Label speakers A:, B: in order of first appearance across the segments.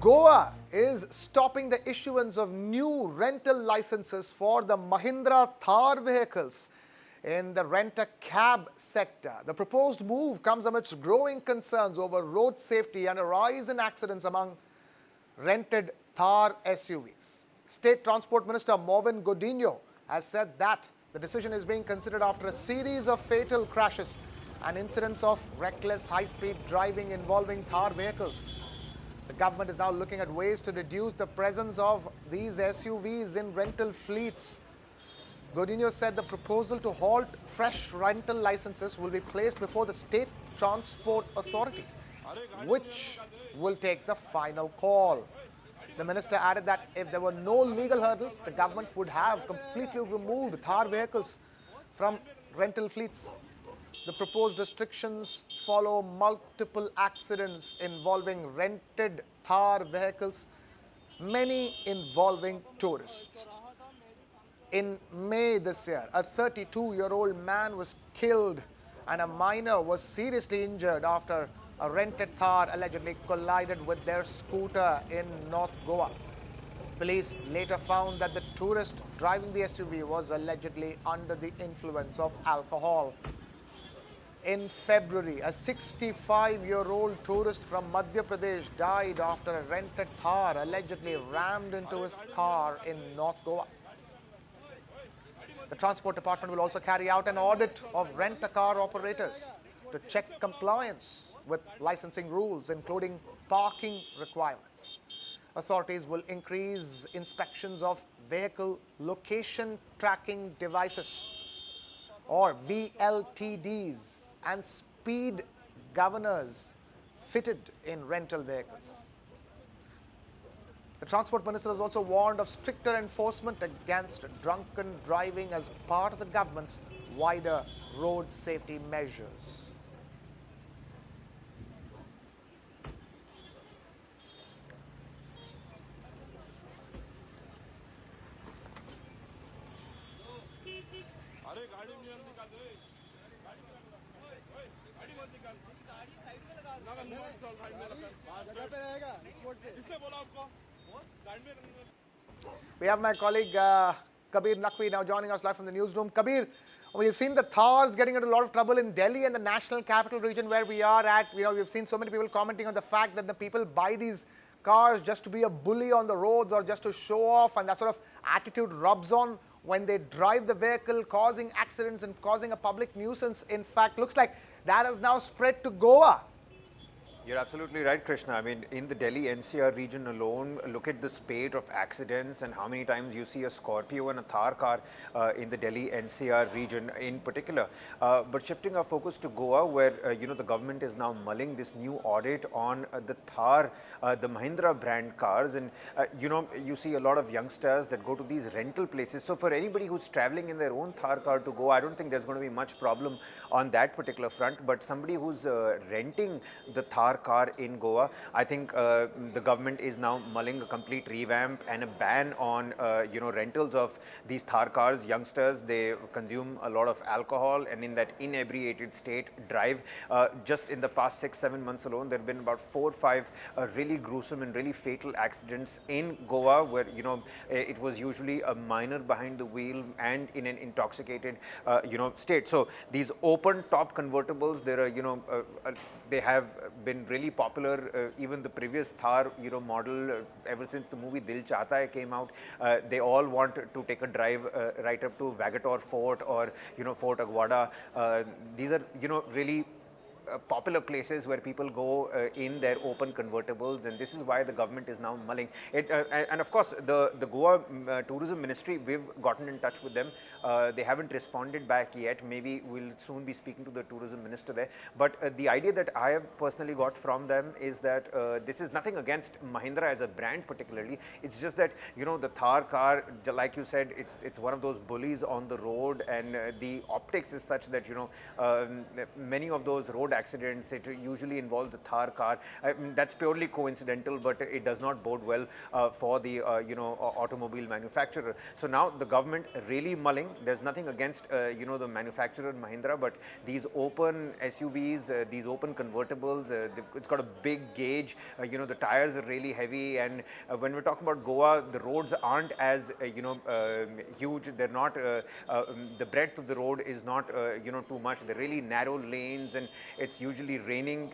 A: Goa is stopping the issuance of new rental licenses for the Mahindra Thar vehicles in the rent-a-cab sector. The proposed move comes amidst growing concerns over road safety and a rise in accidents among rented Thar SUVs. State Transport Minister Mauvin Godinho has said that the decision is being considered after a series of fatal crashes and incidents of reckless high-speed driving involving Thar vehicles. The government is now looking at ways to reduce the presence of these SUVs in rental fleets. Godinho said the proposal to halt fresh rental licenses will be placed before the State Transport Authority, which will take the final call. The minister added that if there were no legal hurdles, the government would have completely removed Thar vehicles from rental fleets. The proposed restrictions follow multiple accidents involving rented Thar vehicles, many involving tourists. In May this year, a 32-year-old man was killed and a minor was seriously injured after a rented Thar allegedly collided with their scooter in North Goa. Police later found that the tourist driving the SUV was allegedly under the influence of alcohol. In February, a 65-year-old tourist from Madhya Pradesh died after a rented Thar allegedly rammed into his car in North Goa. The Transport Department will also carry out an audit of rent-a-car operators to check compliance with licensing rules, including parking requirements. Authorities will increase inspections of vehicle location tracking devices, or VLTDs, and speed governors fitted in rental vehicles. The Transport Minister has also warned of stricter enforcement against drunken driving as part of the government's wider road safety measures. We have my colleague Kabir Naqvi now joining us live from the newsroom. Kabir, we've seen the Thars getting into a lot of trouble in Delhi and the national capital region where we are at. We've seen so many people commenting on the fact that the people buy these cars just to be a bully on the roads or just to show off, and that sort of attitude rubs on when they drive the vehicle, causing accidents and causing a public nuisance. In fact, looks like that has now spread to Goa.
B: You're absolutely right, Krishna. I mean, in the Delhi NCR region alone, look at the spate of accidents and how many times you see a Scorpio and a Thar car in the Delhi NCR region in particular. But shifting our focus to Goa, where, the government is now mulling this new audit on the Thar, the Mahindra brand cars. And, you see a lot of youngsters that go to these rental places. So for anybody who's traveling in their own Thar car to Goa, I don't think there's going to be much problem on that particular front. But somebody who's renting the Thar car in Goa, I think the government is now mulling a complete revamp and a ban on rentals of these Thar cars. Youngsters, they consume a lot of alcohol and in that inebriated state drive. Just in the past 6-7 months alone, there have been about 4 or 5 really gruesome and really fatal accidents in Goa, where it was usually a minor behind the wheel and in an intoxicated state. So these open top convertibles, there are they have been really popular. Even the previous Thar model, ever since the movie Dil Chahta Hai came out, they all want to take a drive right up to Vagator Fort or Fort Aguada. These are really popular places where people go in their open convertibles, and this is why the government is now mulling it. And of course, the Goa Tourism Ministry, we've gotten in touch with them. They haven't responded back yet. Maybe we'll soon be speaking to the tourism minister there. But the idea that I have personally got from them is that this is nothing against Mahindra as a brand particularly. It's just that the Thar car, like you said, it's one of those bullies on the road, and the optics is such that many of those road accidents. It usually involves a Thar car. I mean, that's purely coincidental, but it does not bode well for the automobile manufacturer. So now the government really mulling. There's nothing against the manufacturer Mahindra, but these open SUVs, these open convertibles, it's got a big gauge. The tires are really heavy, and when we're talking about Goa, the roads aren't as huge. They're not the breadth of the road is not too much. They're really narrow lanes, and it's usually raining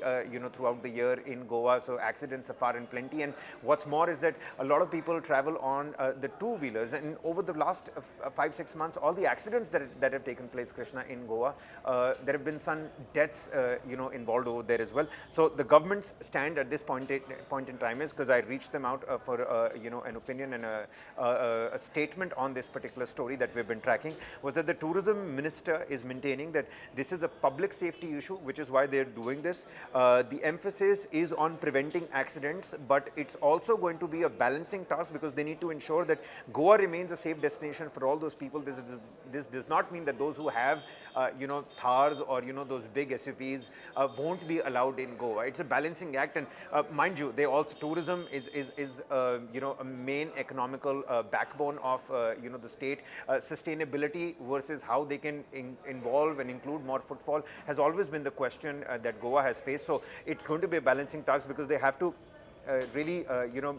B: throughout the year in Goa, so accidents are far and plenty. And what's more is that a lot of people travel on the two-wheelers, and over the last 5-6 months, all the accidents that have taken place, Krishna, in Goa, there have been some deaths involved over there as well. So the government's stand at this point in time is, because I reached them out for an opinion and a statement on this particular story that we've been tracking, was that the tourism minister is maintaining that this is a public safety issue, which is why they're doing this. The emphasis is on preventing accidents, but it's also going to be a balancing task, because they need to ensure that Goa remains a safe destination for all those people. This does not mean that those who have Thars or those big SUVs won't be allowed in Goa. It's a balancing act, and mind you, tourism is a main economical backbone of the state. Sustainability versus how they can involve and include more footfall has always been the question that Goa has faced. So it's going to be a balancing task, because they have to really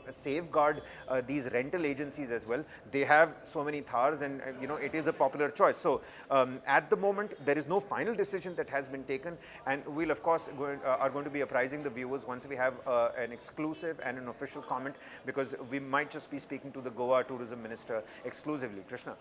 B: safeguard these rental agencies as well. They have so many Thars, and it is a popular choice. So at the moment, there is no final decision that has been taken, and we'll of course are going to be apprising the viewers once we have an exclusive and an official comment, because we might just be speaking to the Goa tourism minister exclusively. Krishna.